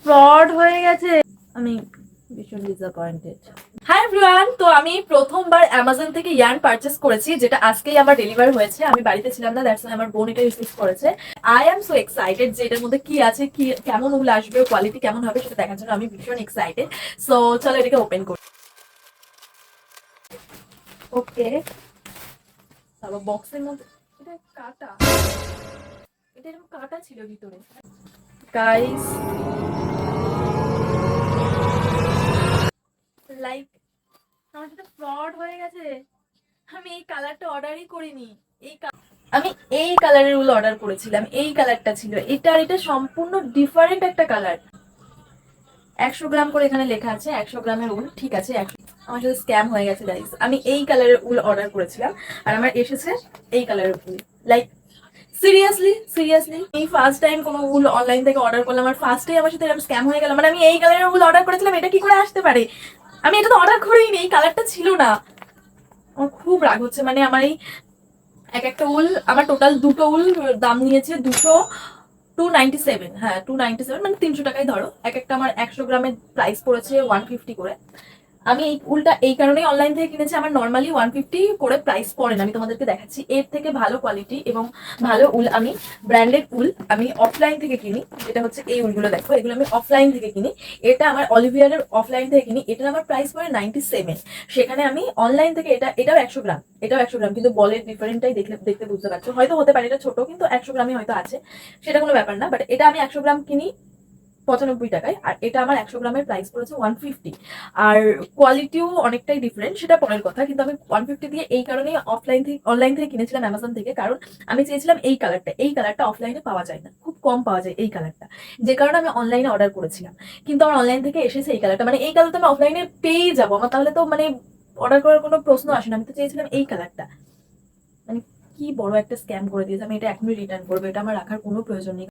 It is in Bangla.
ফ্রড হয়ে গেছে। আমি ভীষণ ডিসঅ্যাপয়েন্টেড। হাই এভরিওয়ান, তো আমি প্রথমবার অ্যামাজন থেকে ইয়ার্ন পারচেস করেছি, যেটা আজকেই আমার ডেলিভার হয়েছে। আমি বাড়িতে ছিলাম না, দ্যাটস আমার বোন এটা রিসিভ করেছে। আই এম সো এক্সাইটেড যে এটার মধ্যে কি আছে, কি কেমন উল আসবে, কোয়ালিটি কেমন হবে সেটা দেখার জন্য আমি ভীষণ এক্সাইটেড। সো চলো এটাকে ওপেন করি। ওকে, তারপর বক্সের মধ্যে এটা কাটা, এটা এরকম কাটা ছিল ভিতরে। গাইস, লাইক আমার সাথে ফ্রড হয়ে গেছে। আমি এই কালারটা অর্ডারই করিনি। আমি এই কালারের উল অর্ডার করেছিলাম, এই কালারটা ছিল এটা, আর এটা সম্পূর্ণ ডিফারেন্ট একটা কালার। 100 গ্রাম করে এখানে লেখা আছে, 100 গ্রামের উল, ঠিক আছে। আমার সাথে স্ক্যাম হয়ে গেছে গাইস। আমি এই কালারের উল অর্ডার করেছিলাম আর আমার এসেছে এই কালারের উল। লাইক সিরিয়াসলি সিরিয়াসলি এই ফার্স্ট টাইম কোনো উল অনলাইন থেকে অর্ডার করলাম আর ফার্স্টেই আমার সাথে এরকম স্ক্যাম হয়ে গেল। মানে আমি এই কালারের উল অর্ডার করেছিলাম, এটা কি করে আসতে পারে? আমি এটা তো অর্ডার করিনি, এই কালারটা ছিল না। আমার খুব রাগ হচ্ছে। মানে আমার এই এক একটা উল, আমার টোটাল দুটো উল দাম নিয়েছে 297। হ্যাঁ 297, মানে 300 টাকায় ধরো। এক একটা আমার 100 গ্রামের প্রাইস পড়েছে 150 করে। আমি এই উলটা এই কারণেই অনলাইন থেকে কিনেছি, আমার নর্মালি 150 করে প্রাইস পড়ে না। আমি তোমাদেরকে দেখাচ্ছি, এর থেকে ভালো কোয়ালিটি এবং ভালো উল আমি, ব্র্যান্ডেড উল আমি অফলাইন থেকে কিনি। যেটা হচ্ছে এই উলগুলো দেখো, এগুলো আমি অফলাইন থেকে কিনি। এটা আমার অলিভিয়ারের অফলাইন থেকে কিনি, এটার আমার প্রাইস পড়ে 97। সেখানে আমি অনলাইন থেকে এটাও 100 গ্রাম, এটাও 100 গ্রাম, কিন্তু বলের ডিফারেন্টটাই দেখলে দেখতে বুঝতে পারছো। হয়তো হতে পারে এটা ছোট, কিন্তু 100 গ্রামই হয়তো আছে, সেটা কোনো ব্যাপার না। বাট এটা আমি 100 গ্রাম কিনি 95 টাকায়, আর এটা আমার 100 গ্রামের প্রাইস পড়েছে 150। আর কোয়ালিটিও অনেকটাই ডিফারেন্ট, সেটা পরের কথা। কিন্তু আমি 150 দিয়ে এই কারণেই অনলাইন থেকে কিনেছিলাম, অ্যামাজন থেকে। কারণ আমি চেয়েছিলাম এই কালারটা, এই কালারটা অফলাইনে পাওয়া যায় না, খুব কম পাওয়া যায় এই কালারটা, যে কারণে আমি অনলাইনে অর্ডার করেছিলাম। কিন্তু আমার অনলাইন থেকে এসেছে এই কালারটা, মানে এই কালারটা আমি অফলাইনে পেয়েই যাবো, আমার তাহলে তো মানে অর্ডার করার কোনো প্রশ্ন আসে না। আমি তো চেয়েছিলাম এই কালারটা। মানে কি বড় একটা স্ক্যাম করে দিয়েছে। আমি এটা এখনই রিটার্ন করবো, এটা আমার রাখার কোনো প্রয়োজন নেই।